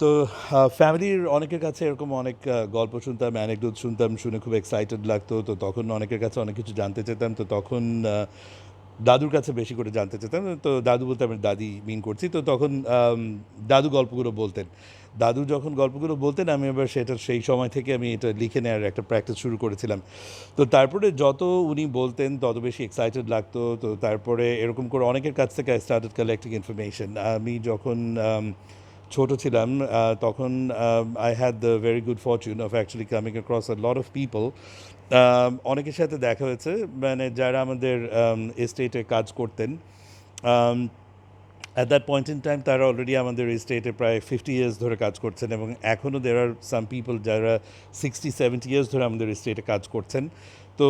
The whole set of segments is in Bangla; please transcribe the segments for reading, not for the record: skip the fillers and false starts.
তো ফ্যামিলির অনেকের কাছে এরকম অনেক গল্প শুনতাম, অ্যানেকডোট শুনতাম, শুনে খুব এক্সাইটেড লাগতো। তো তখন অনেকের কাছে অনেক কিছু জানতে চেতাম। তো তখন দাদুর কাছে বেশি করে জানতে চেতাম। তো দাদু বলতে আমি দাদি মিন করছি। তো তখন দাদু গল্পগুলো বলতেন। দাদু যখন গল্পগুলো বলতেন আমি আবার সেটা সেই সময় থেকে আমি এটা লিখে নেওয়ার একটা প্র্যাকটিস শুরু করেছিলাম। তো তারপরে যত উনি বলতেন তত বেশি এক্সাইটেড লাগতো। তো তারপরে এরকম করে অনেকের কাছ থেকে আই স্টার্টেড কালেক্টিং ইনফরমেশন। আমি যখন ছোট ছিলাম তখন I had the very good Fortune of actually coming across a lot of people. অনেকের সাথে দেখা হয়েছে মানে যারা আমাদের এস্টেটে কাজ করতেন। At that point in time তারা অলরেডি আমাদের স্টেটে প্রায় 50 ইয়ার্স ধরে কাজ করছেন এবং এখনও দের আর সাম পিপল যারা 60-70 ইয়ার্স ধরে আমাদের স্টেটে কাজ করছেন। তো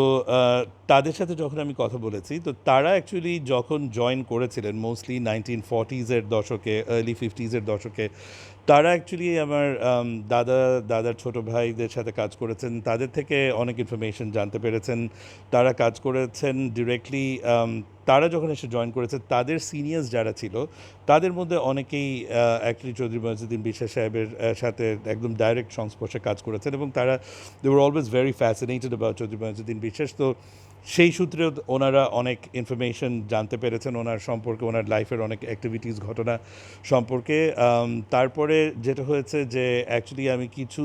তাদের সাথে যখন আমি কথা বলেছি তো তারা অ্যাকচুয়ালি যখন জয়েন করেছিলেন মোস্টলি 1940s-এর দশকে, আর্লি 50s-এর দশকে, তারা অ্যাকচুয়ালি আমার দাদার ছোট ভাইদের সাথে কাজ করেছেন, তাদের থেকে অনেক ইনফরমেশন জানতে পেরেছেন। তারা কাজ করেছেন ডিরেক্টলি। তারা যখন এসে জয়েন করেছে তাদের সিনিয়র্স যারা ছিল তাদের মধ্যে অনেকেই অ্যাকচুয়ালি চৌধুরী মঈজুদ্দিন বিশ্বাস সাহেবের সাথে একদম ডাইরেক্ট সংস্পর্শে কাজ করেছেন এবং তারা they were always very fascinated about Chowdhury Moizuddin Biswas. তো সেই সূত্রে ওনারা অনেক ইনফরমেশন জানতে পেরেছেন ওনার সম্পর্কে, ওনার লাইফের অনেক অ্যাক্টিভিটিস ঘটনা সম্পর্কে। তারপরে যেটা হয়েছে যে অ্যাকচুয়ালি আমি কিছু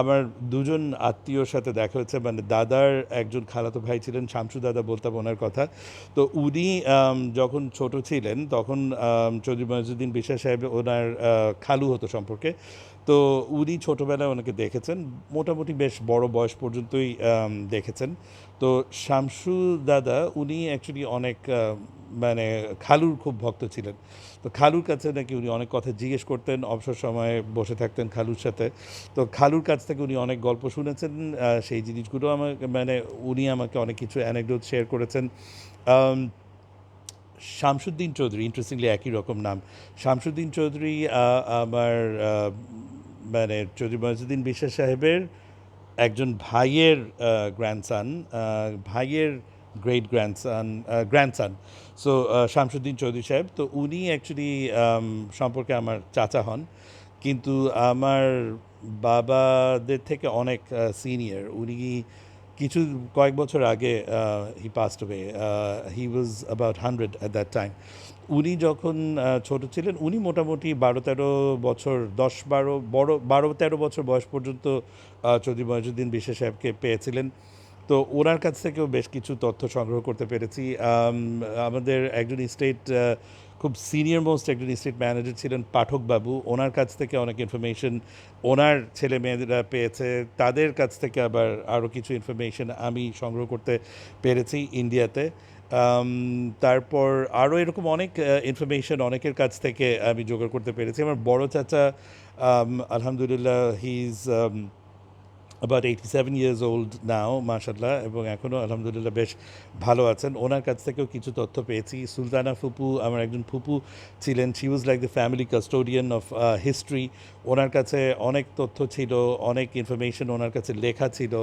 আমার দুজন আত্মীয়র সাথে দেখা হয়েছে, মানে দাদার একজন খালাতো ভাই ছিলেন, শামসু দাদা বলতাম ওনার কথা। তো উনি যখন ছোট ছিলেন তখন চৌধুরী মঈজুদ্দিন বিশ্বাস সাহেব ওনার খালু হতো সম্পর্কে। তো উনি ছোটোবেলায় ওনাকে দেখেছেন, মোটামুটি বেশ বড় বয়স পর্যন্তই দেখেছেন। তো শামসু দাদা উনি অ্যাকচুয়ালি অনেক মানে খালুর খুব ভক্ত ছিলেন। তো খালুর কাছে নাকি উনি অনেক কথা জিজ্ঞেস করতেন, অবসর সময়ে বসে থাকতেন খালুর সাথে। তো খালুর কাছ থেকে উনি অনেক গল্প শুনেছেন। সেই জিনিসগুলো আমাকে মানে উনি আমাকে অনেক কিছু অ্যানেকডোট শেয়ার করেছেন। আম শামসুদ্দিন চৌধুরী, ইন্টারেস্টিংলি একই রকম নাম। শামসুদ্দিন চৌধুরী আমার মানে চৌধুরী মঈজুদ্দিন বিশ্বাস সাহেবের একজন ভাইয়ের গ্র্যান্ডসান, ভাইয়ের great grandson. So Shamsuddin Chowdhury সাহেব তো উনি অ্যাকচুয়ালি সম্পর্কে আমার চাচা হন, কিন্তু আমার বাবাদের থেকে অনেক সিনিয়র উনি। কিছু কয়েক বছর আগে he passed away, he was about 100 at that time. উনি যখন ছোট ছিলেন উনি মোটামুটি 12-13 বছর, 12-13 বছর বয়স পর্যন্ত চৌধুরী মঈজুদ্দিন বিশ্বাস সাহেবকে পেয়েছিলেন। তো ওনার কাছ থেকেও বেশ কিছু তথ্য সংগ্রহ করতে পেরেছি। আমাদের একজন স্টেট খুব সিনিয়র মোস্ট একজন স্টেট ম্যানেজার ছিলেন পাঠকবাবু, ওনার কাছ থেকে অনেক ইনফরমেশন ওনার ছেলে মেয়েরা পেয়েছে। তাদের কাছ থেকে আবার আরও কিছু ইনফরমেশন আমি সংগ্রহ করতে পেরেছি ইন্ডিয়াতে। তারপর আরও এরকম অনেক ইনফরমেশন অনেকের কাছ থেকে আমি জোগাড় করতে পেরেছি। আমার বড় চাচা আলহামদুলিল্লাহ he is about 87 years old now, মাশাল্লাহ, এবং এখনও আলহামদুলিল্লাহ বেশ ভালো আছেন। ওনার কাছ থেকেও কিছু তথ্য পেয়েছি। সুলতানা ফুপু আমার একজন ফুপু ছিলেন, she was like the family custodian of history. ওনার কাছে অনেক তথ্য ছিল, অনেক ইনফরমেশন ওনার কাছে লেখা ছিল।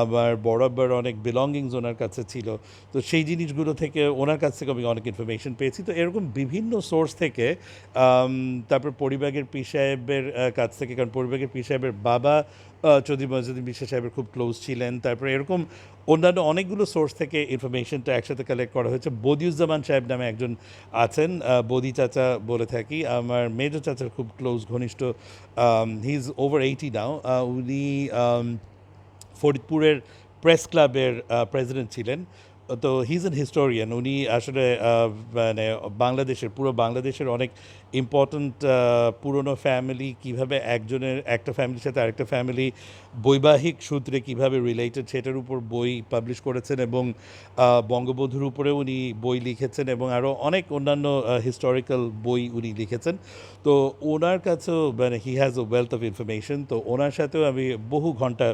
আমার বড় আব্বার অনেক বিলঙ্গিংস ওনার কাছে ছিল। তো সেই জিনিসগুলো থেকে ওনার কাছ থেকে আমি অনেক ইনফরমেশন পেয়েছি। তো এরকম বিভিন্ন সোর্স থেকে তারপর পরিবাগের পীর সাহেবের কাছ থেকে, কারণ পরিবাগের পীর সাহেবের বাবা চৌধুরী মঈজুদ্দিন বিশ্বাস সাহেবের খুব ক্লোজ ছিলেন। তারপরে এরকম অন্যান্য অনেকগুলো সোর্স থেকে ইনফরমেশনটা একসাথে কালেক্ট করা হয়েছে। বদিউজ্জামান সাহেব নামে একজন আছেন, বদি চাচা বলে থাকি, আমার মেজো চাচার খুব ক্লোজ ঘনিষ্ঠ। হি ইজ ওভার 80 নাও। উনি ফরিদপুরের প্রেস ক্লাবের প্রেসিডেন্ট ছিলেন। তো হি ইজ অ্যান হিস্টোরিয়ান। উনি আসলে মানে বাংলাদেশের, পুরো বাংলাদেশের অনেক ইম্পর্ট্যান্ট পুরনো ফ্যামিলি কীভাবে একটা ফ্যামিলির সাথে আরেকটা ফ্যামিলি বৈবাহিক সূত্রে কীভাবে রিলেটেড সেটার উপর বই পাবলিশ করেছেন এবং বঙ্গবন্ধুর উপরেও উনি বই লিখেছেন এবং আরও অনেক অন্যান্য হিস্টোরিক্যাল বই উনি লিখেছেন। তো ওনার কাছেও মানে he has a wealth of information. তো ওনার সাথেও আমি বহু ঘন্টা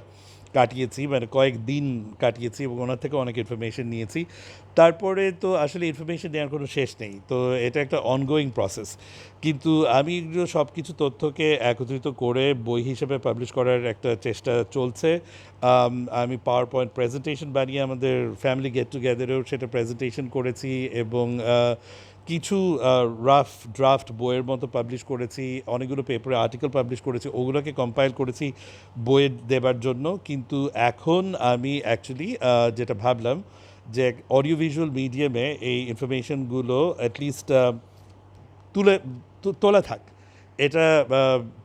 কাটিয়েছি, মানে কয়েকদিন কাটিয়েছি এবং ওনার থেকে অনেক ইনফরমেশন নিয়েছি। তারপরে তো আসলে ইনফরমেশন নেওয়ার কোনো শেষ নেই, তো এটা একটা অনগোয়িং প্রসেস। কিন্তু আমি সব কিছু তথ্যকে একত্রিত করে বই হিসেবে পাবলিশ করার একটা চেষ্টা চলছে। আমি পাওয়ার পয়েন্ট প্রেজেন্টেশন বানিয়ে আমাদের ফ্যামিলি গেট টুগেদারেও সেটা প্রেজেন্টেশন করেছি এবং কিছু রাফ ড্রাফট বইয়ের মতো পাবলিশ করেছি, অনেকগুলো পেপারে আর্টিকেল পাবলিশ করেছি, ওগুলোকে কম্পাইল করেছি বইয়ে দেবার জন্য। কিন্তু এখন আমি অ্যাকচুয়ালি যেটা ভাবলাম যে অডিও ভিজুয়াল মিডিয়ামে এই ইনফরমেশনগুলো অ্যাটলিস্ট তোলা থাক। এটা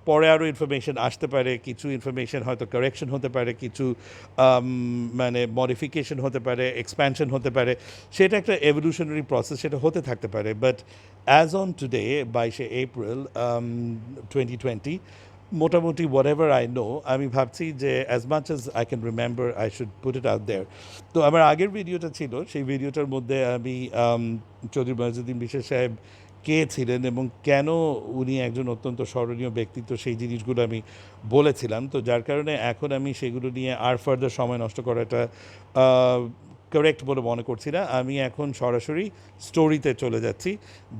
পরে আরও ইনফরমেশন আসতে পারে, কিছু ইনফরমেশন হয়তো কারেকশন হতে পারে, কিছু মানে মডিফিকেশন হতে পারে, এক্সপ্যানশন হতে পারে, সেটা একটা এভলিউশনারি প্রসেস, সেটা হতে থাকতে পারে। But as on today 22 April 2020, মোটামুটি হোয়াট এভার আই নো, আমি ভাবছি যে as much as I can remember I should put it out there. তো আমার আগের ভিডিওটা ছিল, সেই ভিডিওটার মধ্যে আমি চৌধুরী মঈজুদ্দিন বিশ্বাস সাহেব কে ছিলেন এবং কেন উনি একজন অত্যন্ত স্মরণীয় ব্যক্তিত্ব, সেই জিনিসগুলো আমি বলেছিলাম। তো যার কারণে এখন আমি সেগুলো নিয়ে আর ফার্দার সময় নষ্ট করাটা কারেক্ট বলে মনে করছি না। আমি এখন সরাসরি স্টোরিতে চলে যাচ্ছি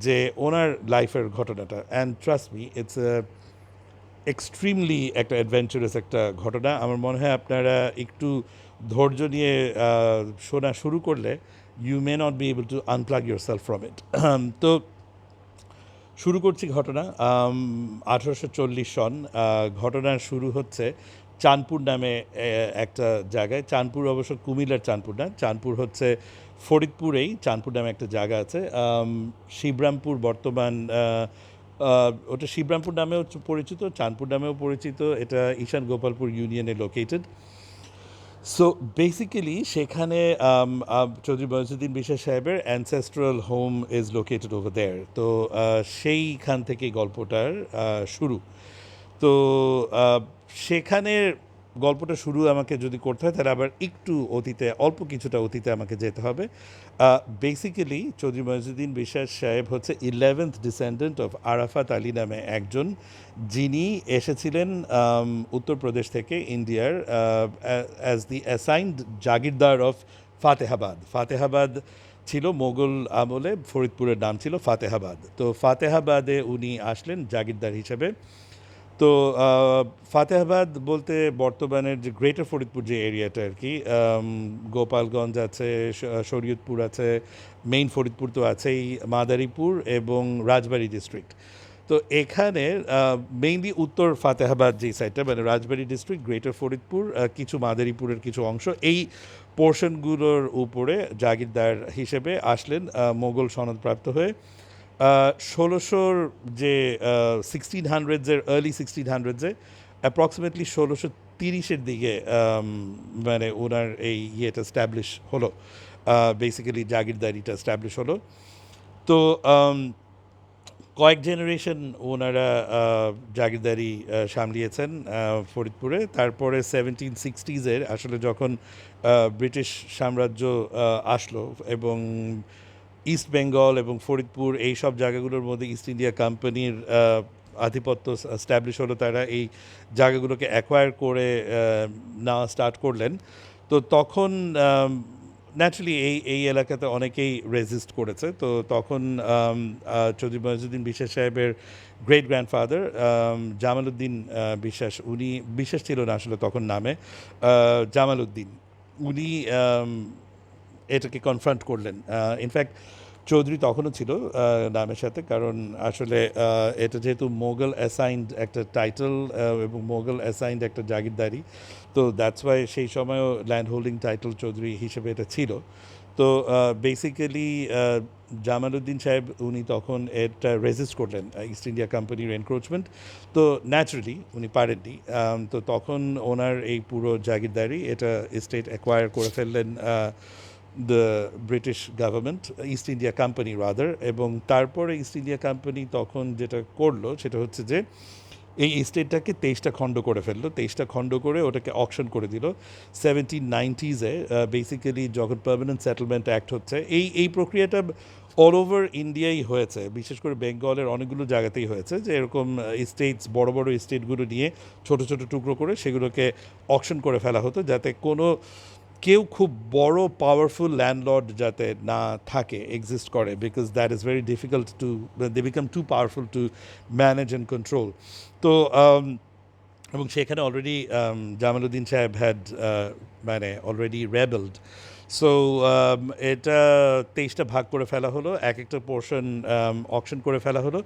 যে ওনার লাইফের ঘটনাটা। And trust me, it's extremely একটা অ্যাডভেঞ্চারাস একটা ঘটনা। আমার মনে হয় আপনারা একটু ধৈর্য নিয়ে শোনা শুরু করলে you may not be able to unplug yourself from it. তো শুরু করছি ঘটনা। 1840 সন। ঘটনার শুরু হচ্ছে চাঁদপুর নামে একটা জায়গায়। চাঁদপুর অবশ্য কুমিল্লার চাঁদপুর না, চাঁদপুর হচ্ছে ফরিদপুরেই চাঁদপুর নামে একটা জায়গা আছে। শিবরামপুর বর্তমান ওটা শিবরামপুর নামেও পরিচিত, চাঁদপুর নামেও পরিচিত। এটা ঈশান গোপালপুর ইউনিয়নে লোকেটেড। সো বেসিক্যালি সেখানে চৌধুরী মঈজুদ্দিন বিশ্বাস সাহেবের ancestral home is located over there. তো সেইখান থেকেই গল্পটার শুরু। তো সেখানের গল্পটা শুরু আমাকে যদি করতে হয় তাহলে আবার একটু অতীতে, অল্প কিছুটা অতীতে আমাকে যেতে হবে। বেসিক্যালি চৌধুরী মঈজুদ্দিন বিশ্বাস সাহেব হচ্ছে 11th descendant of Arafat Ali নামে একজন, যিনি এসেছিলেন উত্তরপ্রদেশ থেকে ইন্ডিয়ার as the assigned Jagirdar of Fatehabad. Fatehabad ছিল মোগল আমলে, ফরিদপুরের নাম ছিল ফাতেহাবাদ। তো ফাতেহাবাদে উনি আসলেন জাগিরদার হিসেবে। তো ফাতেহাবাদ বলতে বর্তমানের যে গ্রেটার ফরিদপুর যে এরিয়াটা আর কি, গোপালগঞ্জ আছে, শরীয়তপুর আছে, মেইন ফরিদপুর তো আছেই, মাদারীপুর এবং রাজবাড়ী ডিস্ট্রিক্ট। তো এখানে মেইনলি উত্তর ফাতেহাবাদ যে সাইডটা, মানে রাজবাড়ী ডিস্ট্রিক্ট, গ্রেটার ফরিদপুর, কিছু মাদারীপুরের কিছু অংশ, এই পোর্শনগুলোর উপরে জাগিরদার হিসেবে আসলেন মোগল সনদপ্রাপ্ত হয়ে। 1600 যে 1600s-এর আর্লি 1600s-এ অ্যাপ্রক্সিমেটলি 1630-এর দিকে মানে ওনার এই ইয়েটা স্ট্যাবলিশ হলো, বেসিক্যালি জাগিরদারিটা স্ট্যাবলিশ হলো। তো কয়েক জেনারেশন ওনারা জাগিরদারি সামলিয়েছেন ফরিদপুরে। তারপরে 1760s-এর আসলে যখন ব্রিটিশ সাম্রাজ্য আসলো এবং ইস্ট বেঙ্গল এবং ফরিদপুর এই সব জায়গাগুলোর মধ্যে ইস্ট ইন্ডিয়া কোম্পানির আধিপত্য স্ট্যাবলিশ হলো, তারা এই জায়গাগুলোকে অ্যাকোয়ার করে নেওয়া স্টার্ট করলেন। তো তখন ন্যাচুরালি এই এলাকাতে অনেকেই রেজিস্ট করেছে। তো তখন চৌধুরী মঈজুদ্দিন বিশ্বাস সাহেবের গ্রেট গ্র্যান্ডফাদার জামালউদ্দিন বিশ্বাস, উনি বিশ্বাস ছিল না আসলে তখন নামে, জামালউদ্দিন, উনি এটাকে কনফ্রন্ট করলেন। ইনফ্যাক্ট চৌধুরী তখনও ছিল নামের সাথে, কারণ আসলে এটা যেহেতু মোগল অ্যাসাইন্ড একটা টাইটেল এবং মোগল অ্যাসাইন্ড একটা জাগিরদারি, তো দ্যাটস ওয়াই সেই সময়ও ল্যান্ড হোল্ডিং টাইটেল চৌধুরী হিসেবে এটা ছিল। তো বেসিক্যালি জামালউদ্দিন সাহেব উনি তখন এটা রেজিস্ট করলেন ইস্ট ইন্ডিয়া কোম্পানির এনক্রোচমেন্ট। তো ন্যাচারালি উনি পারেননি। তো তখন ওনার এই পুরো জাগিরদারি এটা স্টেট অ্যাকোয়ার করে ফেললেন the British government, east India company rather. এবং তারপরে ইস্ট ইন্ডিয়া কোম্পানি তখন যেটা করলো সেটা হচ্ছে যে এই স্টেটটাকে 23টা খণ্ড করে ফেললো, 23টা খণ্ড করে ওটাকে অকশন করে দিল 1790s-এ। বেসিক্যালি যখন পার্মানেন্ট সেটেলমেন্ট অ্যাক্ট হচ্ছে, এই প্রক্রিয়াটা অল ওভার ইন্ডিয়াই হয়েছে, বিশেষ করে বেঙ্গলের অনেকগুলো জায়গাতেই হয়েছে, যে এরকম স্টেটস, বড় বড় স্টেটগুলো নিয়ে ছোট ছোট টুকরো করে সেগুলোকে অকশন করে ফেলা হতো, যাতে কোনো কেউ খুব বড় পাওয়ারফুল ল্যান্ডলর্ড যাতে না থাকে, এক্সিস্ট করে, because that is very difficult to, they become too powerful to manage and control. তো এবং সেখানে অলরেডি জামালউদ্দিন সাহেব হ্যাড মানে অলরেডি রেবেলড। সো এটা ২৩টা ভাগ করে ফেলা হলো, এক একটা পোর্শন অকশন করে ফেলা হলো।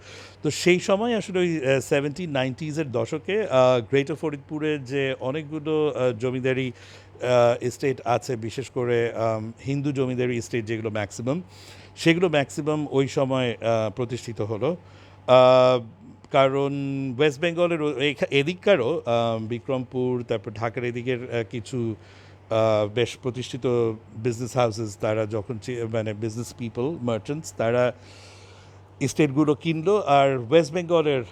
তো সেই সময় আসলে ওই 70-90s-এর দশকে গ্রেটার ফরিদপুরে যে অনেকগুলো জমিদারি এস্টেট আছে, বিশেষ করে হিন্দু জমিদারি এস্টেট যেগুলো ম্যাক্সিমাম, সেগুলো ম্যাক্সিমাম ওই সময় প্রতিষ্ঠিত হলো। আহ, কারণ ওয়েস্ট বেঙ্গলের এদিককারও বিক্রমপুর, তারপর ঢাকার এদিকের কিছু বেশ প্রতিষ্ঠিত বিজনেস হাউসেস, তারা যখন মানে বিজনেস পিপল, মার্চেন্টস, তারা স্টেটগুলো কিনলো। আর ওয়েস্ট বেঙ্গলের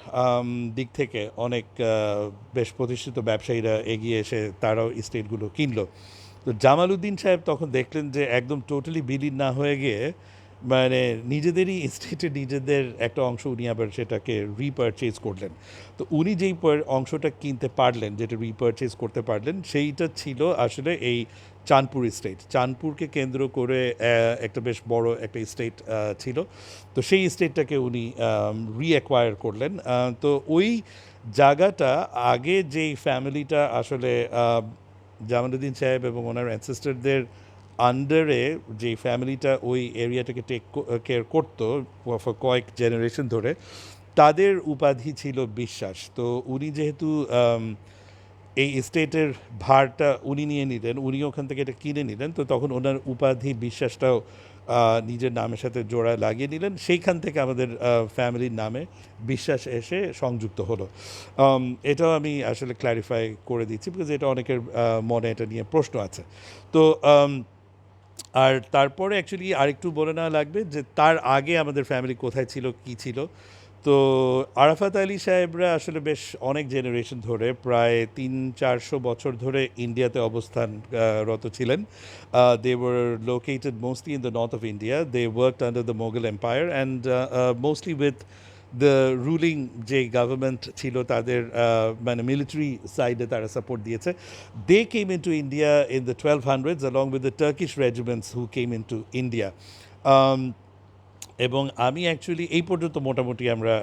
দিক থেকে অনেক বেশ প্রতিষ্ঠিত ব্যবসায়ীরা এগিয়ে এসে তারাও স্টেটগুলো কিনলো। তো জামাল উদ্দিন সাহেব তখন দেখলেন যে একদম টোটালি বিলীন না হয়ে গিয়ে মানে নিজেদেরই স্টেটে নিজেদের একটা অংশ উনি আবার সেটাকে রিপারচেজ করলেন। তো উনি যেই অংশটা কিনতে পারলেন, যেটা রিপারচেজ করতে পারলেন, সেইটা ছিল আসলে এই চাঁদপুর স্টেট। চাঁদপুরকে কেন্দ্র করে একটা বেশ বড় একটা স্টেট ছিল। তো সেই স্টেটটাকে উনি রিঅ্যাকোয়ার করলেন। তো ওই জায়গাটা আগে যেই ফ্যামিলিটা আসলে জামালউদ্দিন সাহেব এবং ওনার অ্যানসেস্টারদের আন্ডারে যে ফ্যামিলিটা ওই এরিয়াটাকে টেক কেয়ার করতো কয়েক জেনারেশন ধরে, তাদের উপাধি ছিল বিশ্বাস। তো উনি যেহেতু এই স্টেটের ভারটা উনি নিয়ে নিলেন, উনি ওখান থেকে এটা কিনে নিলেন, তো তখন ওনার উপাধি বিশ্বাসটাও নিজের নামের সাথে জোড়া লাগিয়ে নিলেন। সেইখান থেকে আমাদের ফ্যামিলির নামে বিশ্বাস এসে সংযুক্ত হলো। এটাও আমি আসলে ক্ল্যারিফাই করে দিচ্ছি, বিকজ এটা অনেকের মনে এটা নিয়ে প্রশ্ন আছে। তো আর তারপরে অ্যাকচুয়ালি আরেকটু বলে নেওয়া লাগবে যে তার আগে আমাদের ফ্যামিলি কোথায় ছিল, কী ছিল। তো আরাফাত আলী সাহেবরা আসলে বেশ অনেক জেনারেশন ধরে, প্রায় 300-400 বছর ধরে ইন্ডিয়াতে অবস্থানরত ছিলেন। They were located mostly in the north of India. They worked under the Mughal empire and mostly with the ruling যে গভর্নমেন্ট ছিল তাদের মানে মিলিটারি সাইডে তারা সাপোর্ট দিয়েছে। They came in to India in the 1200s along with the Turkish regiments who came into India. এবং আমি অ্যাকচুয়ালি এই পর্যন্ত মোটামুটি আমরা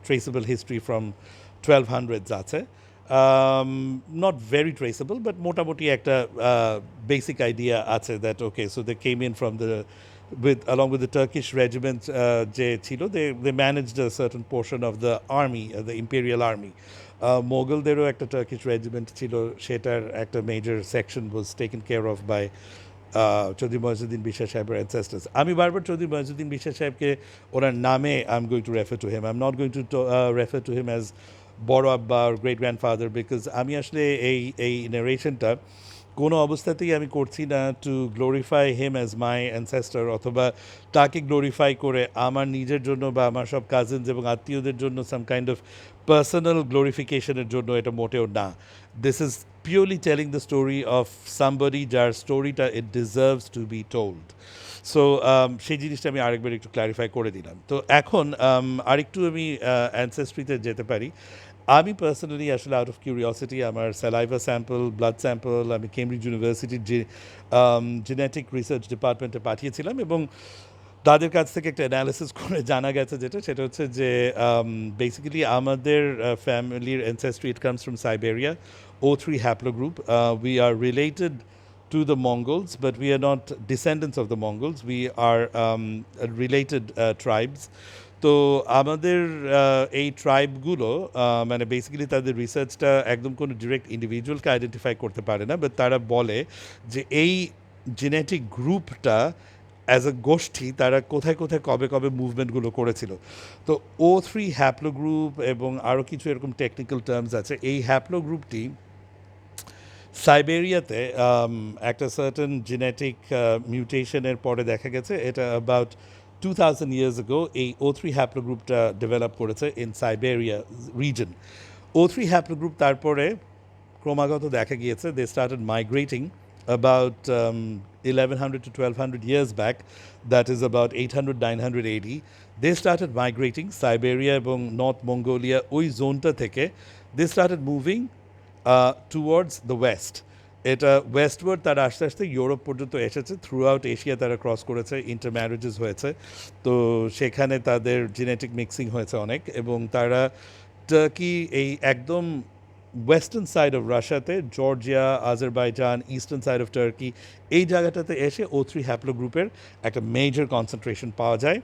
ট্রেসেবল হিস্ট্রি ফ্রম 1200s আছে, নট ভেরি ট্রেসেবল, বাট মোটামুটি একটা বেসিক আইডিয়া আছে that okay, so they came in from the along with the Turkish regiment যে ছিল, they managed a certain portion of the army, the imperial army. মোগলদেরও একটা টার্কিশ রেজিমেন্ট ছিল, সেটার একটা major section was taken care of by Chowdhury Mohiuddin Biswas সাহেবের অ্যানসেস্টার্স। আমি বারবার চৌধুরী মহিউদ্দিন বিশ্বাস সাহেবকে ওনার নামে I am going to refer to him, I am not going to refer to him as বড় আব্বা আর গ্রেট গ্র্যান্ডফাদার, বিকজ আমি আসলে এই নারেশনটা কোনো অবস্থাতেই আমি করছি না two glorify him as my ancestor, অথবা তাকে গ্লোরিফাই করে আমার নিজের জন্য বা আমার সব কাজিনস এবং আত্মীয়দের জন্য সাম কাইন্ড অফ পার্সোনাল গ্লোরিফিকেশনের জন্য এটা মোটেও না। This is purely telling the story of somebody যার স্টোরিটা it deserves to be told. So সেই জিনিসটা আমি আরেকবার একটু ক্ল্যারিফাই করে দিলাম। তো এখন আরেকটু আমি অ্যানসেস্ট্রিতে যেতে পারি। আমি পার্সোনালি আসলে আউট অফ কিউরিওসিটি আমার স্যালাইভা স্যাম্পল, ব্লাড স্যাম্পল আমি কেমব্রিজ ইউনিভার্সিটির যে জেনেটিক রিসার্চ ডিপার্টমেন্টে পাঠিয়েছিলাম, এবং তাদের কাছ থেকে একটা অ্যানালিসিস করে জানা গেছে সেটা হচ্ছে যে বেসিক্যালি আমাদের ফ্যামিলির ancestry it comes from Siberia, O3 haplogroup. We are related to the Mongols, but we are not descendants of the Mongols. We are related tribes. তো আমাদের এই ট্রাইবগুলো মানে বেসিক্যালি তাদের রিসার্চটা একদম কোনো ডিরেক্ট ইন্ডিভিজুয়ালকে আইডেন্টিফাই করতে পারে না, বাট তারা বলে যে এই জেনেটিক গ্রুপটা অ্যাজ আ গোষ্ঠী তারা কোথায় কোথায় কবে কবে মুভমেন্টগুলো করেছিল। তো O3 হ্যাপ্লো গ্রুপ এবং আরও কিছু এরকম টেকনিক্যাল টার্মস আছে। এই হ্যাপ্লো গ্রুপটি সাইবেরিয়াতে একটা সার্টেন জেনেটিক মিউটেশনের পরে দেখা গেছে এটা অ্যাবাউট 2000 years ago এই O3 হ্যাপ্লো গ্রুপটা ডেভেলপ করেছে in Siberia region. O3 haplogroup তারপরে ক্রমাগত দেখা গিয়েছে they started migrating about 1100 to 1200 years back, that is about 800-900 AD. They started migrating Siberia এবং নর্থ মঙ্গোলিয়া ওই জোনটা থেকে, they started moving towards the west. এটা ওয়েস্টওয়ার্ড তারা আস্তে আস্তে ইউরোপ পর্যন্ত এসেছে, থ্রু আউট এশিয়া তারা ক্রস করেছে, ইন্টারম্যারেজেস হয়েছে, তো সেখানে তাদের জেনেটিক মিক্সিং হয়েছে অনেক, এবং তারা টার্কি এই একদম ওয়েস্টার্ন সাইড অফ রাশিয়াতে Georgia, Azerbaijan, eastern side of Turkey, এই জায়গাটাতে এসে O3 হ্যাপ্লোগ্রুপের একটা মেজর কনসেন্ট্রেশন পাওয়া যায়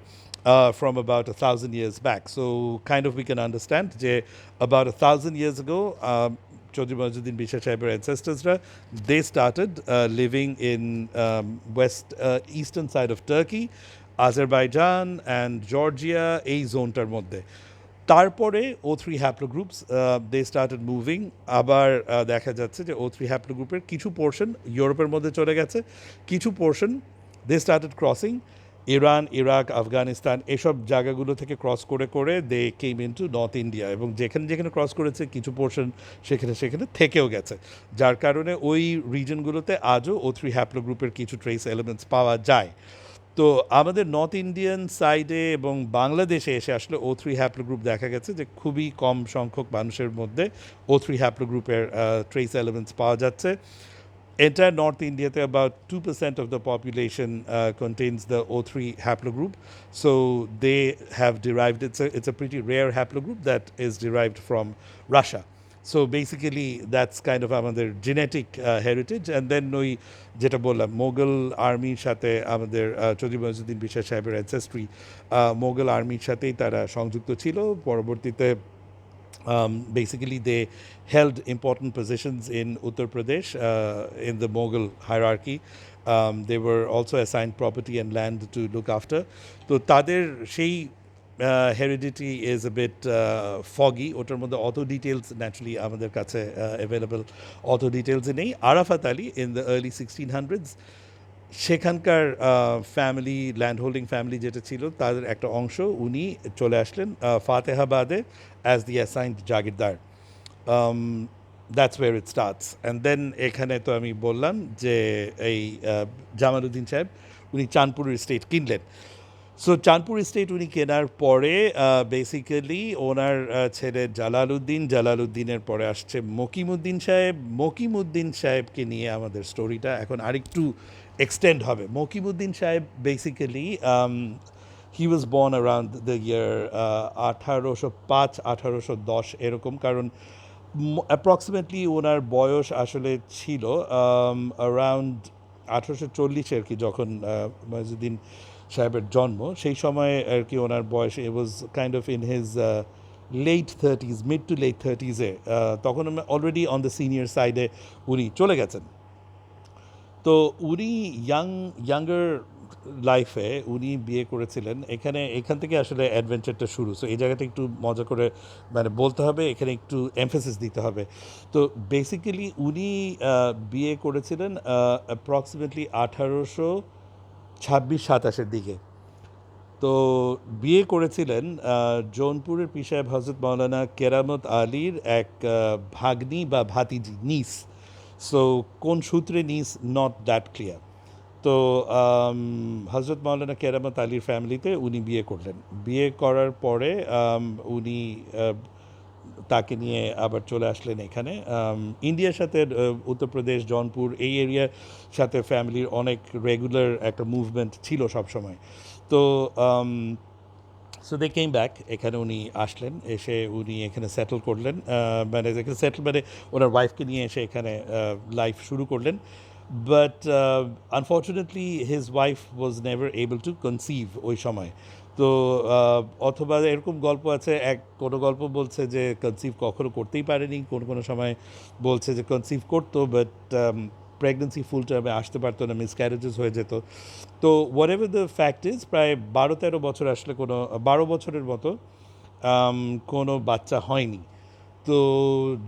from about 1,000 years back. So kind of we can understand যে about 1,000 years ago Chaudhry Moinuddin Bisha সাহেবের ancestors-রা they started living in eastern side of Turkey, Azerbaijan and Georgia এই জোনটার মধ্যে। তারপরে O3 হ্যাপ্লোগ্রুপস দে স্টার্টেড মুভিং, আবার দেখা যাচ্ছে যে O3 হ্যাপ্লোগ্রুপের কিছু পোর্শন ইউরোপের মধ্যে চলে গেছে, কিছু portion they started crossing Iran, Iraq, Afghanistan এসব জায়গাগুলো থেকে ক্রস করে করে they came into North India, এবং যেখানে যেখানে ক্রস করেছে কিছু পোর্শন সেখানে সেখানে থেকেও গেছে, যার কারণে ওই রিজনগুলোতে আজও O3 হ্যাপ্লোগ্রুপের কিছু ট্রেস এলিমেন্টস পাওয়া যায়। তো আমাদের নর্থ ইন্ডিয়ান সাইডে এবং বাংলাদেশে এসে আসলে O3 হ্যাপ্লোগ্রুপ দেখা গেছে যে খুবই কম সংখ্যক মানুষের মধ্যে O3 হ্যাপ্লোগ্রুপের ট্রেস এলিমেন্টস পাওয়া যাচ্ছে। Entire North India, about 2% of the population contains the O3 haplogroup. So they have derived, it's a pretty rare haplogroup that is derived from Russia. So basically that's kind of আমাদের genetic heritage. And then ওই যেটা বললাম মোগল আর্মির সাথে আমাদের চৌধুরী মইনুদ্দিন বিশ্বাস সাহেবের অ্যানসেস্ট্রি মোগল আর্মির সাথেই তারা সংযুক্ত ছিল। পরবর্তীতে basically they held important positions in Uttar Pradesh in the Mughal hierarchy. They were also assigned property and land to look after. So তাদের সেই heredity is a bit foggy. ওটার মধ্যে অত ডিটেলস ন্যাচুরালি আমাদের কাছে available অত ডিটেলসে নেই। Arafat Ali in the early 1600s সেখানকার ফ্যামিলি ল্যান্ড হোল্ডিং ফ্যামিলি যেটা ছিল তাদের একটা অংশ উনি চলে আসলেন ফাতেহাবাদে as the assigned jagirdar. That's where it starts. And then এখানে তো আমি বললাম যে এই জামালউদ্দিন সাহেব উনি চাঁদপুর স্টেট কিনলেন। সো চাঁদপুর স্টেট উনি কেনার পরে বেসিক্যালি ওনার ছেলে জালালউদ্দিনের পরে আসছে মকিমউদ্দিন সাহেবকে নিয়ে আমাদের স্টোরিটা এখন আরেকটু এক্সটেন্ড হবে। মকিমউদ্দিন সাহেব basically he was born around the year 1805-1810 এরকম, কারণ অ্যাপ্রক্সিমেটলি ওনার বয়স আসলে ছিল অ্যারাউন্ড 1840 আর কি, যখন মইনুদ্দিন সাহেবের জন্ম সেই সময় আর কি ওনার বয়স it was kind of in his late 30s, mid to late 30s-এ, তখন অলরেডি অন দ্য সিনিয়র সাইডে উনি চলে গেছেন। তো উনি ইয়াঙ্গার লাইফে উনি বিয়ে করেছিলেন। এখান থেকে আসলে অ্যাডভেঞ্চারটা শুরু। সো এই জায়গাটা একটু মজা করে মানে বলতে হবে, এখানে একটু এমফেসিস দিতে হবে। তো বেসিক্যালি উনি বিয়ে করেছিলেন অ্যাপ্রক্সিমেটলি 1826-27 দিকে। তো বিয়ে করেছিলেন জৌনপুরের পীর সাহেব হজরত মাওলানা কেরামত আলীর এক ভাগ্নি বা ভাতিজি, নিস। সো কোন সূত্রে নিস নট দ্যাট ক্লিয়ার। তো হজরত মাওলানা কেরামত আলীর ফ্যামিলিতে উনি বিয়ে করলেন। বিয়ে করার পরে উনি তাকে নিয়ে আবার চলে আসলেন এখানে ইন্ডিয়ার সাথে। উত্তরপ্রদেশ, জৌনপুর এই এরিয়ার সাথে ফ্যামিলির অনেক রেগুলার একটা মুভমেন্ট ছিল সবসময়। তো সো দে কেম ব্যাক, এখানে উনি আসলেন, এসে উনি এখানে সেটেল করলেন, মানে এখানে সেটেল মানে ওনার ওয়াইফকে নিয়ে এসে এখানে লাইফ শুরু করলেন। But unfortunately his wife was never able to conceive ওই সময়। তো অথবা এরকম গল্প আছে, কোনো গল্প বলছে যে কনসিভ কখনো করতেই পারেনি, কোনো সময় বলছে যে কনসিভ করতো বাট প্রেগনেন্সি ফুল টাইমে আসতে পারতো না, মিসক্যারেজেস হয়ে যেত। তো what ever the fact is প্রায় 12-13 বছর আসলে 12 বছরের মতো কোনো বাচ্চা হয়নি। তো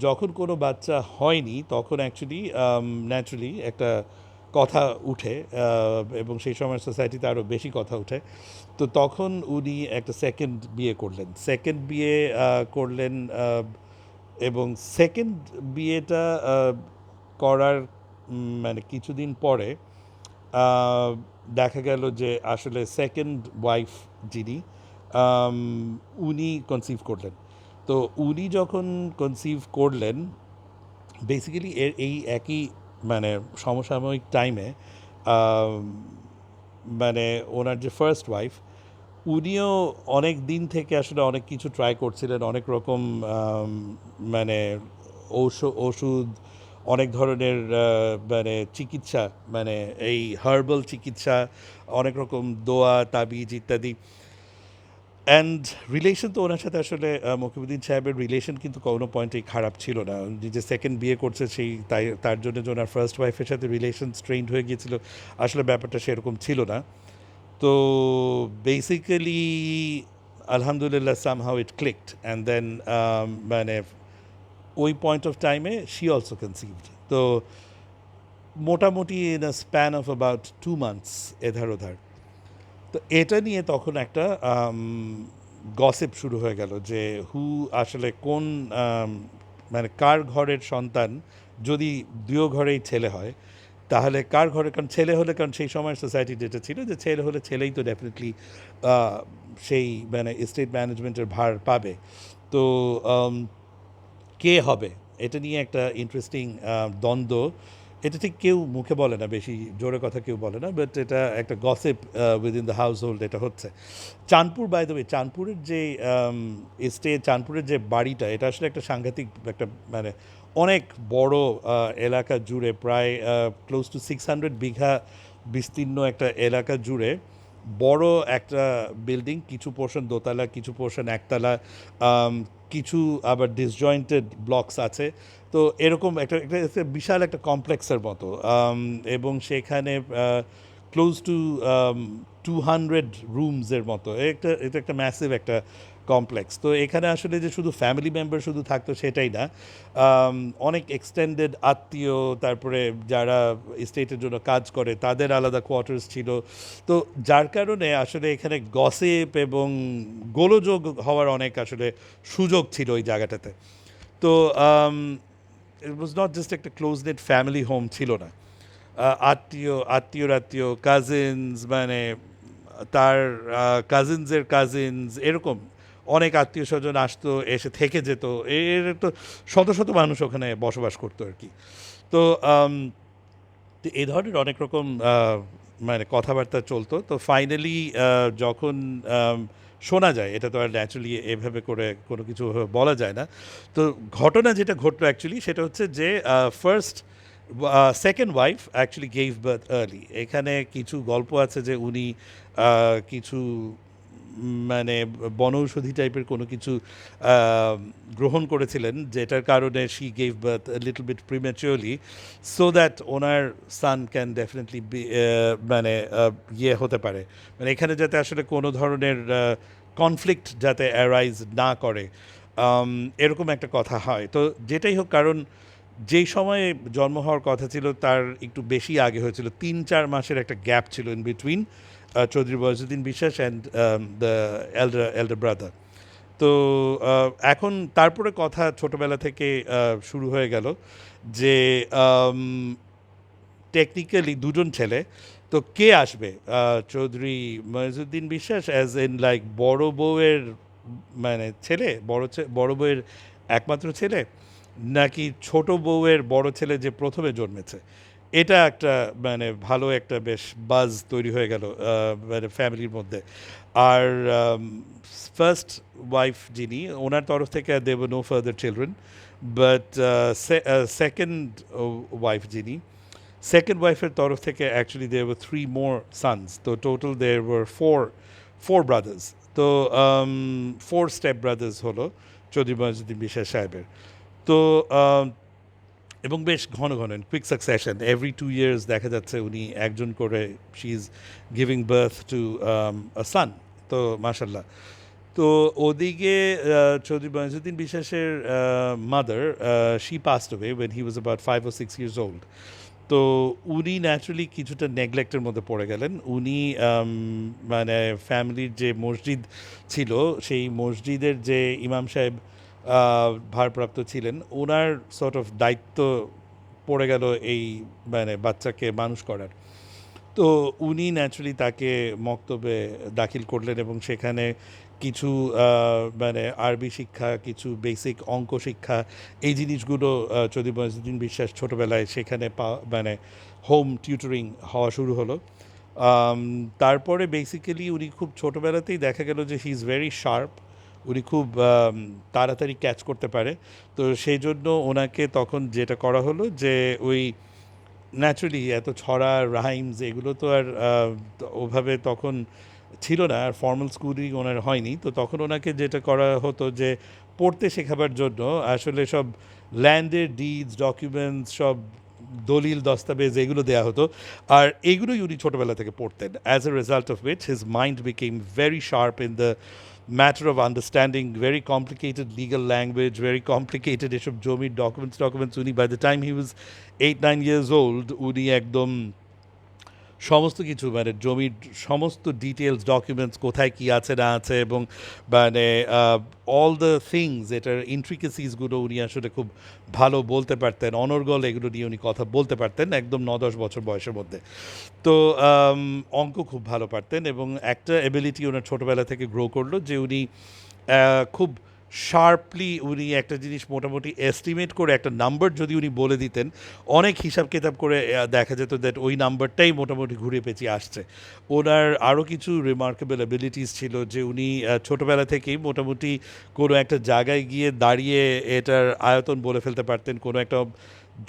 যখন কোনো বাচ্চা হয়নি তখন অ্যাকচুয়ালি ন্যাচুরালি একটা কথা উঠে, এবং সেই সময় সোসাইটিতে আরও বেশি কথা উঠে। তো তখন উনি একটা সেকেন্ড বিয়ে করলেন, এবং সেকেন্ড বিয়েটা করার মানে কিছুদিন পরে দেখা গেল যে আসলে সেকেন্ড ওয়াইফ যিনি উনি কনসিভ করলেন। তো উনি যখন কনসিভ করলেন বেসিক্যালি এই একই মানে সমসাময়িক টাইমে মানে ওনার যে ফার্স্ট ওয়াইফ উনিও অনেক দিন থেকে আসলে অনেক কিছু ট্রাই করছিলেন, অনেক রকম মানে ওষুধ, অনেক ধরনের মানে চিকিৎসা, মানে এই হার্বাল চিকিৎসা, অনেক রকম দোয়া তাবিজ ইত্যাদি। অ্যান্ড রিলেশন তো ওনার সাথে আসলে মকিবুদ্দিন সাহেবের রিলেশন কিন্তু কোনো পয়েন্টেই খারাপ ছিল না। উনি যে সেকেন্ড বিয়ে করছে সেই তার জন্য যে ওনার ফার্স্ট ওয়াইফের সাথে রিলেশন স্ট্রেইনড হয়ে গিয়েছিল, আসলে ব্যাপারটা সেরকম ছিল না। তো বেসিক্যালি আলহামদুলিল্লাহ somehow it clicked and then মানে ওই পয়েন্ট অফ টাইমে শি অলসো কনসিভড। তো মোটামুটি in a span of about 2 months এধার ওধার। তো এটা নিয়ে তখন একটা গসিপ শুরু হয়ে গেল যে আসলে কোন মানে কার ঘরের সন্তান, যদি দুই ঘরেই ছেলে হয় তাহলে কার ঘরে, কারণ ছেলে হলে, কারণ সেই সময়ের সোসাইটি যেটা ছিল যে ছেলে হলে ছেলেই তো ডেফিনেটলি সেই মানে স্টেট ম্যানেজমেন্টের ভার পাবে। তো কে হবে এটা নিয়ে একটা ইন্টারেস্টিং দ্বন্দ্ব। এটা ঠিক কেউ মুখে বলে না, বেশি জোরে কথা কেউ বলে না, বাট এটা একটা gossip within the house hold এটা হচ্ছে। চাঁদপুর, বাই দ্য ওয়ে, চাঁদপুরের যে চাঁদপুরের যে বাড়িটা, এটা আসলে একটা সাংঘাতিক একটা মানে অনেক বড় এলাকা জুড়ে, প্রায় ক্লোজ টু 600 বিঘা বিস্তীর্ণ একটা এলাকা জুড়ে বড় একটা বিল্ডিং, কিছু পোর্শন দোতলা, কিছু পোর্শন একতলা, কিছু আবার ডিসজয়েন্টেড ব্লকস আছে। তো এরকম একটা একটা বিশাল একটা কমপ্লেক্সের মতো, এবং সেখানে ক্লোজ টু 200 রুমসের মতো এটা একটা ম্যাসিভ একটা কমপ্লেক্স। তো এখানে আসলে যে শুধু ফ্যামিলি মেম্বার শুধু থাকতো সেটাই না, অনেক এক্সটেন্ডেড আত্মীয়, তারপরে যারা স্টেটের জন্য কাজ করে তাদের আলাদা কোয়ার্টার্স ছিল। তো যার কারণে আসলে এখানে গসিপ এবং গোলযোগ হওয়ার অনেক আসলে সুযোগ ছিল ওই জায়গাটাতে। তো ইট ওয়াজ নট জাস্ট একটা ক্লোজ নেট ফ্যামিলি হোম ছিল না, আত্মীয় কাজিনস, মানে তার কাজিনসের কাজিনস, এরকম অনেক আত্মীয় স্বজন আসতো, এসে থেকে যেত। এর তো শত শত মানুষ ওখানে বসবাস করতো আর কি। তো তো এই ধরনের অনেক রকম মানে কথাবার্তা চলতো। তো ফাইনালি যখন শোনা যায়, এটা তো আর ন্যাচুরালি এভাবে করে কোনো কিছু বলা যায় না। তো ঘটনা যেটা ঘটলো অ্যাকচুয়ালি সেটা হচ্ছে যে second wife actually gave birth early. এখানে কিছু গল্প আছে যে উনি কিছু মানে বনৌষধি টাইপের কোনো কিছু গ্রহণ করেছিলেন, যেটার কারণে she gave birth little bit prematurely, so that ওনার সান ক্যান ডেফিনেটলি বি মানে ইয়ে হতে পারে, মানে এখানে যাতে আসলে কোনো ধরনের কনফ্লিক্ট যাতে অ্যারাইজ না করে, এরকম একটা কথা হয়। তো যেটাই হোক, কারণ যেই সময়ে জন্ম হওয়ার কথা ছিল তার একটু বেশি আগে হয়েছিল, 3-4 মাসের একটা গ্যাপ ছিল ইন বিটুইন চৌধুরী বয়সুদ্দিন বিশ্বাস অ্যান্ড দ্য এল্ডার ব্রাদার। তো এখন তারপরে কথা ছোটোবেলা থেকে শুরু হয়ে গেল যে টেকনিক্যালি দুজন ছেলে, তো কে আসবে, চৌধুরী ময়জুদ্দিন বিশ্বাস অ্যাজ ইন লাইক বড় বউয়ের মানে ছেলে, বড় বউয়ের একমাত্র ছেলে, নাকি ছোট বউয়ের বড় ছেলে যে প্রথমে জন্মেছে। এটা একটা মানে ভালো একটা বেশ বাজ তৈরি হয়ে গেল মানে ফ্যামিলির মধ্যে। আর ফার্স্ট ওয়াইফ যিনি, ওনার তরফ থেকে দেব no further children, but second wife যিনি, সেকেন্ড ওয়াইফের তরফ থেকে actually there were 3 more sons, তো total there were four brothers. তো 4 স্টেপ ব্রাদার্স হলো চৌধুরী ময়জুদ্দিন বিশ্বাস সাহেবের। তো এবং বেশ ঘন ঘন কুইক সাকসেশন, এভরি 2 years দেখা যাচ্ছে উনি একজন করে she is giving birth to a son. তো মাশাল্লাহ। তো ওদিকে চৌধুরী ময়জুদ্দিন বিশ্বাসের mother, she passed away when he was about 5 or 6 years old. তো উনি ন্যাচারালি কিছুটা নেগলেক্টের মধ্যে পড়ে গেলেন। উনি মানে ফ্যামিলির যে মসজিদ ছিল সেই মসজিদের যে ইমাম সাহেব ভারপ্রাপ্ত ছিলেন, ওনার সর্ট অফ দায়িত্ব পড়ে গেল এই মানে বাচ্চাকে মানুষ করার। তো উনি ন্যাচারালি তাকে মক্তবে দাখিল করলেন এবং সেখানে কিছু মানে আরবি শিক্ষা, কিছু বেসিক অঙ্ক শিক্ষা, এই জিনিসগুলো চৌধুরী ময়জুদ্দিন বিশ্বাস ছোটোবেলায় সেখানে মানে হোম টিউটরিং হওয়া শুরু হলো। তারপরে বেসিক্যালি উনি খুব ছোটোবেলাতেই দেখা গেল যে হি ইজ ভেরি শার্প, উনি খুব তাড়াতাড়ি ক্যাচ করতে পারে। তো সেই জন্য ওনাকে তখন যেটা করা হলো যে ওই ন্যাচারালি এত ছড়া রাইমস এগুলো তো আর ওভাবে তখন ছিল না, আর ফর্মাল স্কুলিং ওনার হয়নি। তো তখন ওনাকে যেটা করা হতো যে পড়তে শেখাবার জন্য আসলে সব ল্যান্ডের ডিডস ডকুমেন্টস সব দলিল দস্তাবেজ এগুলো দেওয়া হতো, আর এগুলোই উনি ছোটোবেলা থেকে পড়তেন, as a result of which his mind became very sharp in the matter of understanding very complicated legal language, very complicated এসব জমির documents উনি by the time he was 8-9 years old উনি একদম সমস্ত কিছু মানে জমির সমস্ত ডিটেলস ডকুমেন্টস কোথায় কী আছে না আছে এবং মানে অল দ্য থিংস এটার ইন্ট্রিকেসিসগুলো উনি আসলে খুব ভালো বলতে পারতেন, অনর্গল এগুলো নিয়ে উনি কথা বলতে পারতেন একদম 9-10 বছর বয়সের মধ্যে। তো অঙ্ক খুব ভালো পারতেন এবং একটা এবিলিটি ওনার ছোটোবেলা থেকে গ্রো করলো যে উনি খুব শার্পলি উনি একটা জিনিস মোটামুটি এস্টিমেট করে একটা নাম্বার যদি উনি বলে দিতেন, অনেক হিসাব কিতাব করে দেখা যেত দ্যাট ওই নাম্বারটাই মোটামুটি ঘুরে পেঁচিয়ে আসছে। ওনার আরও কিছু রিমার্কেবল অ্যাবিলিটিস ছিল যে উনি ছোটোবেলা থেকেই মোটামুটি কোনো একটা জায়গায় গিয়ে দাঁড়িয়ে এটার আয়তন বলে ফেলতে পারতেন। কোনো একটা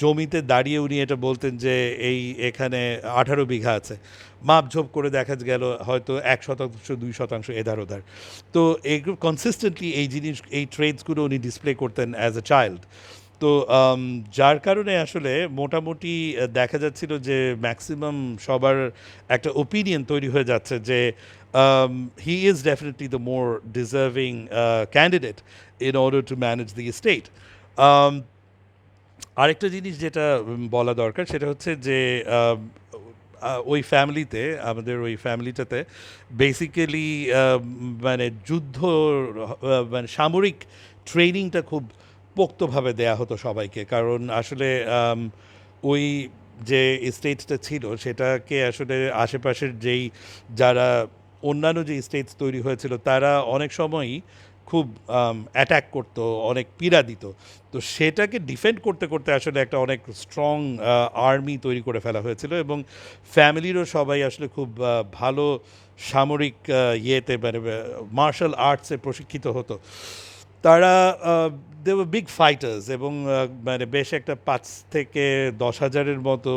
জমিতে দাঁড়িয়ে উনি এটা বলতেন যে এখানে 18 বিঘা আছে, মাপঝোপ করে দেখা গেল হয়তো 1% 2% এধার ওধার। তো এগুলো কনসিস্টেন্টলি এই জিনিস এই ট্রেডসগুলো উনি ডিসপ্লে করতেন অ্যাজ এ চাইল্ড। তো যার কারণে আসলে মোটামুটি দেখা যাচ্ছিল যে ম্যাক্সিমাম সবার একটা ওপিনিয়ন তৈরি হয়ে যাচ্ছে যে he is definitely the more deserving candidate in order to manage the state. আরেকটা জিনিস যেটা বলা দরকার সেটা হচ্ছে যে ওই ফ্যামিলিতে আমাদের ওই ফ্যামিলিটাতে বেসিক্যালি মানে যুদ্ধ মানে সামরিক ট্রেনিংটা খুব পোক্তভাবে দেয়া হতো সবাইকে, কারণ আসলে ওই যে স্টেটটা ছিল সেটাকে আসলে আশেপাশের যেই যারা অন্যান্য যে স্টেটস তৈরি হয়েছিল তারা অনেক সময়ই খুব অ্যাট্যাক করতো, অনেক পীড়া দিত। তো সেটাকে ডিফেন্ড করতে করতে আসলে একটা অনেক স্ট্রং আর্মি তৈরি করে ফেলা হয়েছিল এবং ফ্যামিলিরও সবাই আসলে খুব ভালো সামরিক ইয়েতে মানে মার্শাল আর্টসে প্রশিক্ষিত হতো। তারা দে ওয়ার বিগ ফাইটার্স এবং মানে বেশ একটা 5 থেকে 10 হাজারের মতো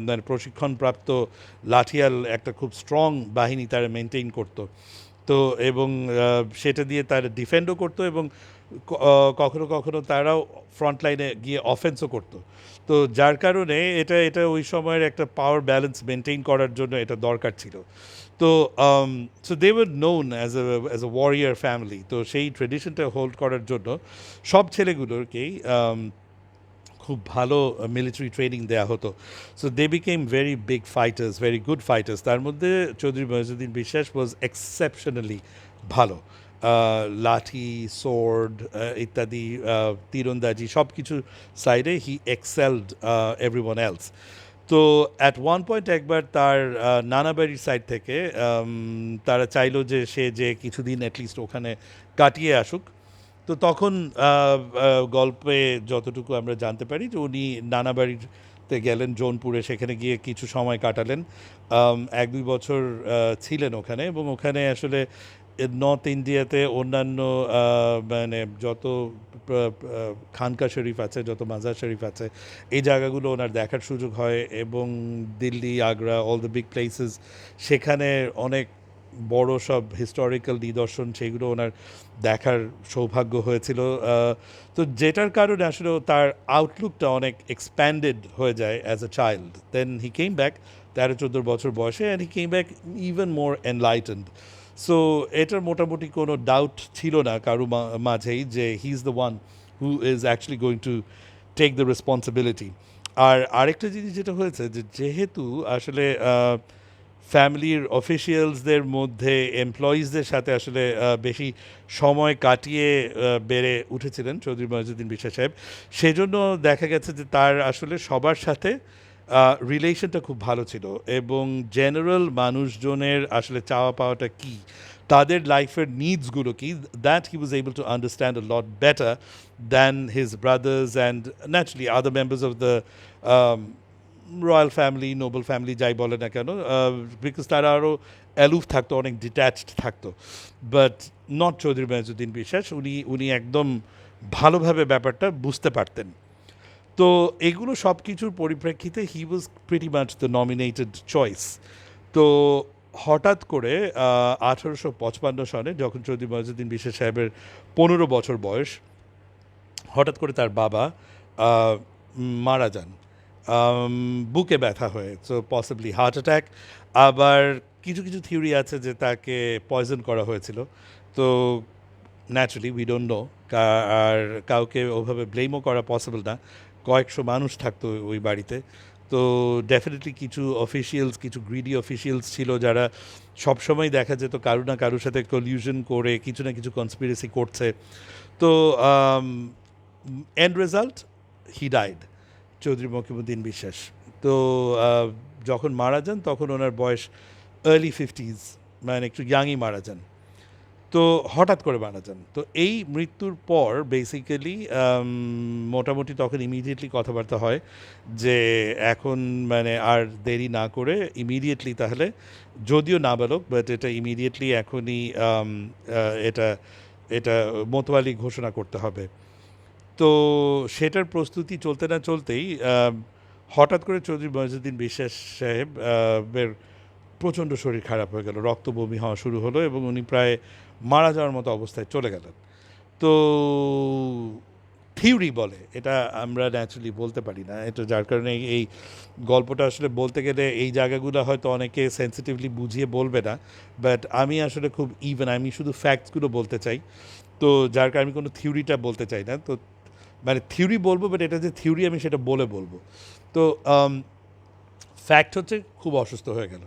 মানে প্রশিক্ষণপ্রাপ্ত লাঠিয়াল একটা খুব স্ট্রং বাহিনী তারা মেনটেন করতো। তো এবং সেটা দিয়ে তারা ডিফেন্ডও করতো এবং কখনো কখনো তারাও ফ্রন্ট লাইনে গিয়ে অফেন্সও করতো। তো যার কারণে এটা এটা ওই সময়ের একটা পাওয়ার ব্যালেন্স মেনটেন করার জন্য এটা দরকার ছিল। তো so they were known as a warrior family. তো সেই ট্রেডিশনটা হোল্ড করার জন্য সব ছেলেগুলোকেই খুব ভালো মিলিটারি ট্রেনিং দেওয়া হতো। So they became very big fighters, very good fighters. তার মধ্যে চৌধুরী মঈজুদ্দিন বিশ্বাস ওয়াজ এক্সেপশনালি ভালো। লাঠি, সোর্ড ইত্যাদি, তীরন্দাজি সব কিছু সাইডে হি এক্সেলড এভরিওয়ান এলস। তো অ্যাট ওয়ান পয়েন্ট একবার তার নানাবাড়ির সাইড থেকে তারা চাইলো যে সে যে কিছুদিন অ্যাটলিস্ট ওখানে কাটিয়ে আসুক। তো তখন গল্পে যতটুকু আমরা জানতে পারি যে উনি নানাবাড়িতে গেলেন জৌনপুরে, সেখানে গিয়ে কিছু সময় কাটালেন, 1-2 বছর ছিলেন ওখানে এবং ওখানে আসলে নর্থ ইন্ডিয়াতে অন্যান্য মানে যত খানকা শরীফ আছে, যত মাজার শরীফ আছে, এই জায়গাগুলো ওনার দেখার সুযোগ হয় এবং Delhi, Agra, all the big places, সেখানে অনেক বড় সব হিস্টোরিক্যাল নিদর্শন সেগুলো ওনার দেখার সৌভাগ্য হয়েছিল। তো যেটার কারণে আসলে তার আউটলুকটা অনেক এক্সপ্যান্ডেড হয়ে যায় as a child. Then he came back 13-14 বছর বয়সে and he came back even more enlightened. So এটার মোটামুটি কোনো ডাউট ছিল না কারো মাঝেই যে he is the one who is actually going to take the responsibility. আর আরেকটা জিনিস যেটা হয়েছে যে যেহেতু আসলে ফ্যামিলির অফিসিয়ালসদের মধ্যে এমপ্লয়িজদের সাথে আসলে বেশি সময় কাটিয়ে বেড়ে উঠেছিলেন চৌধুরী মঈজুদ্দিন বিশ্বাস সাহেব, সেজন্য দেখা গেছে যে তার আসলে সবার সাথে রিলেশনটা খুব ভালো ছিল এবং জেনারেল মানুষজনের আসলে চাওয়া পাওয়াটা কী, তাদের লাইফের নিডসগুলো কি, that he was able to understand a lot better than his brothers and naturally other members of the royal family, noble family যাই বলে না কেন, বিকজ তারা আরও অ্যালুফ থাকতো, অনেক ডিট্যাচড থাকতো, বাট নট চৌধুরী মেজুদ্দিন বিশ্বাস। উনি একদম ভালোভাবে ব্যাপারটা বুঝতে পারতেন। তো এগুলো সব কিছুর পরিপ্রেক্ষিতে he was pretty much the nominated choice. তো হঠাৎ করে 1855 সালে যখন চৌধুরী মঈজুদ্দিন বিশ্বাস সাহেবের 15 বছর বয়স, হঠাৎ করে তার বাবা আহ, মারা যান বুকে ব্যথা হয়ে, সো পসিবলি হার্ট অ্যাটাক। আবার কিছু কিছু থিওরি আছে যে তাকে পয়জন করা হয়েছিল। তো ন্যাচুরালি উই ডোন্ট নো, আর কাউকে ওভাবে ব্লেমও করা পসিবল না, কয়েকশো মানুষ থাকতো ওই বাড়িতে। তো ডেফিনেটলি কিছু অফিসিয়ালস, কিছু গ্রিডি অফিসিয়ালস ছিল যারা সবসময় দেখা যেত কারু না কারুর সাথে কলিউশন করে কিছু না কিছু কনস্পিরেসি করছে। তো end result, he died, Chowdhury Mokimuddin Biswas. তো যখন মারা যান তখন ওনার বয়স আর্লি 50s, মানে একটু ইয়াংই মারা যান। তো হঠাৎ করে মারা যান। তো এই মৃত্যুর পর বেসিক্যালি মোটামুটি তখন ইমিডিয়েটলি কথাবার্তা হয় যে এখন মানে আর দেরি না করে ইমিডিয়েটলি, তাহলে যদিও নাবালক বাট এটা ইমিডিয়েটলি এখনই এটা এটা মোতওয়ালি ঘোষণা করতে হবে। তো সেটার প্রস্তুতি চলতে না চলতেই হঠাৎ করে চৌধুরী মঈজুদ্দিন বিশ্বাস সাহেব এর প্রচণ্ড শরীর খারাপ হয়ে গেল, রক্ত বমি হওয়া শুরু হলো এবং উনি প্রায় মারা যাওয়ার মতো অবস্থায় চলে গেলেন। তো থিওরি বলে, এটা আমরা ন্যাচুরালি বলতে পারি না, এটা যার কারণে এই গল্পটা আসলে বলতে গেলে এই জায়গাগুলো হয়তো অনেকে সেন্সিটিভলি বুঝিয়ে বলবে না, বাট আমি আসলে খুব ইভেন আমি শুধু ফ্যাক্টসগুলো বলতে চাই। তো যার কারণে আমি কোনো থিওরিটা বলতে চাই না, তো মানে থিওরি বলবো বাট এটা যে থিওরি আমি সেটা বলবো। তো ফ্যাক্ট হচ্ছে খুব অসুস্থ হয়ে গেল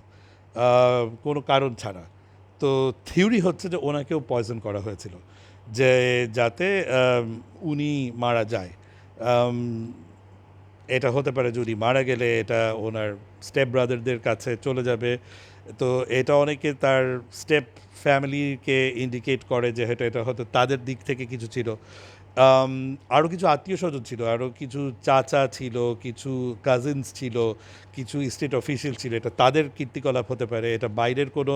কোনো কারণ ছাড়া। তো থিওরি হচ্ছে যে ওনাকেও পয়জন করা হয়েছিল, যে যাতে উনি মারা যায়। আম, এটা হতে পারে যে উনি মারা গেলে এটা ওনার স্টেপ ব্রাদারদের কাছে চলে যাবে। তো এটা অনেকে তার স্টেপ ফ্যামিলিকে ইন্ডিকেট করে যে এটা হয়তো তাদের দিক থেকে কিছু ছিল। আরও কিছু আত্মীয় স্বজন ছিল, আরও কিছু চাচা ছিল, কিছু কাজিনস ছিল, কিছু স্টেট অফিসিয়াল ছিল, এটা তাদের কীর্তিকলাপ হতে পারে, এটা বাইরের কোনো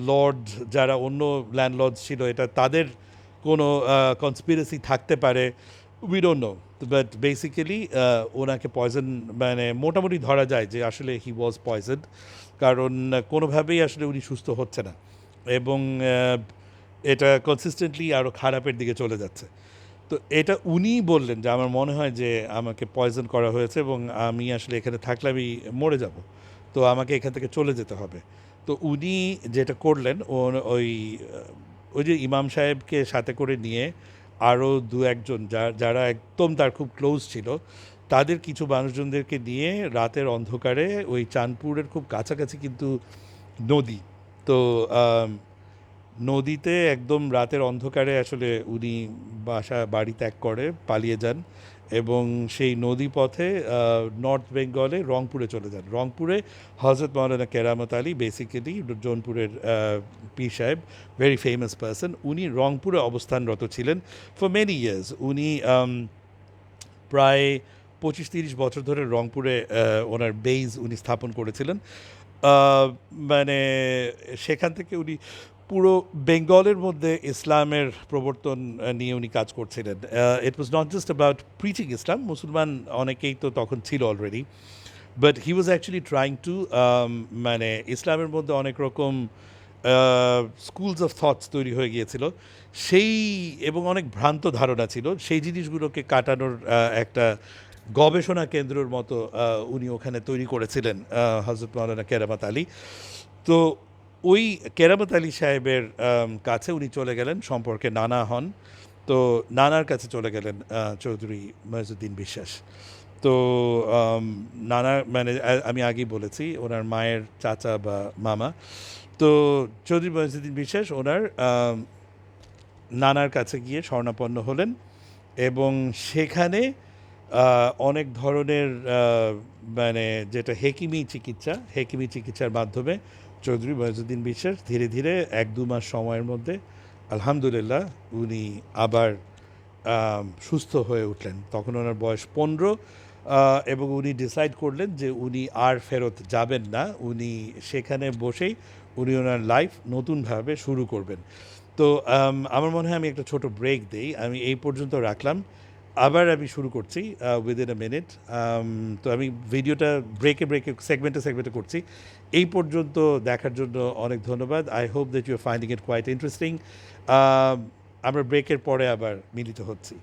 লর্ড যারা অন্য ল্যান্ডলর্ডস ছিল এটা তাদের কোনো কনস্পিরেসি থাকতে পারে, we don't know. But basically ওনাকে পয়জন মানে মোটামুটি ধরা যায় যে আসলে হি ওয়াজ পয়জনড, কারণ কোনোভাবেই আসলে উনি সুস্থ হচ্ছে না এবং এটা কনসিস্টেন্টলি আরও খারাপের দিকে চলে যাচ্ছে। তো এটা উনিই বললেন যে আমার মনে হয় যে আমাকে পয়জন করা হয়েছে এবং আমি আসলে এখানে থাকলে আমি মরে যাব, তো আমাকে এখান থেকে চলে যেতে হবে। তো উনি যেটা করলেন ওই ওই যে ইমাম সাহেবকে সাথে করে নিয়ে আরও দু একজন যারা একদম তার খুব ক্লোজ ছিল তাদের কিছু মানুষজনদেরকে নিয়ে রাতের অন্ধকারে ওই চাঁদপুরের খুব কাছাকাছি কিন্তু নদী, তো নদীতে একদম রাতের অন্ধকারে আসলে উনি বাড়ি ত্যাগ করে পালিয়ে যান এবং সেই নদী পথে নর্থ বেঙ্গলে রংপুরে চলে যান। রংপুরে হজরত মৌলানা কেরামত আলী, বেসিক্যালি জৌনপুরের পীর সাহেব, ভেরি ফেমাস পারসন, উনি রংপুরে অবস্থানরত ছিলেন ফর মেনি ইয়ার্স। উনি প্রায় 25-30 বছর ধরে রংপুরে ওনার বেইজ উনি স্থাপন করেছিলেন। মানে সেখান থেকে উনি পুরো বেঙ্গলের মধ্যে ইসলামের প্রবর্তন নিয়ে উনি কাজ করছিলেন। It was not just about preaching Islam, মুসলমান অনেকেই তো তখন ছিল already, but he was actually trying to মানে ইসলামের মধ্যে অনেক রকম স্কুলস অফ থটস তৈরি হয়ে গিয়েছিল সেই, এবং অনেক ভ্রান্ত ধারণা ছিল, সেই জিনিসগুলোকে কাটানোর একটা গবেষণা কেন্দ্রের মতো উনি ওখানে তৈরি করেছিলেন হজরত মৌলানা কেরামত আলী। তো ওই কেরামত আলী সাহেবের কাছে উনি চলে গেলেন, সম্পর্কে নানা হন। তো নানার কাছে চলে গেলেন চৌধুরী মঈজুদ্দিন বিশ্বাস। তো নানা মানে আমি আগেই বলেছি ওনার মায়ের চাচা বা মামা। তো চৌধুরী মঈজুদ্দিন বিশ্বাস ওনার নানার কাছে গিয়ে শরণাপন্ন হলেন এবং সেখানে অনেক ধরনের মানে যেটা হেকিমি চিকিৎসার মাধ্যমে চৌধুরী মঈজুদ্দিন বিশ্বাস ধীরে ধীরে 1-2 মাস সময়ের মধ্যে আলহামদুলিল্লাহ উনি আবার সুস্থ হয়ে উঠলেন। তখন ওনার বয়স 15, এবং উনি ডিসাইড করলেন যে উনি আর ফেরত যাবেন না, উনি সেখানে বসেই উনি ওনার লাইফ নতুনভাবে শুরু করবেন। তো আমার মনে হয় আমি একটা ছোট ব্রেক দেই, আমি এই পর্যন্ত রাখলাম, আবার আমি শুরু করছি উইদিন আ মিনিট। তো আমি ভিডিওটা ব্রেকে ব্রেকে সেগমেন্টে সেগমেন্টে করছি। এই পর্যন্ত দেখার জন্য অনেক ধন্যবাদ। I hope that you are finding it quite interesting. আমরা ব্রেকের পরে আবার মিলিত হচ্ছি।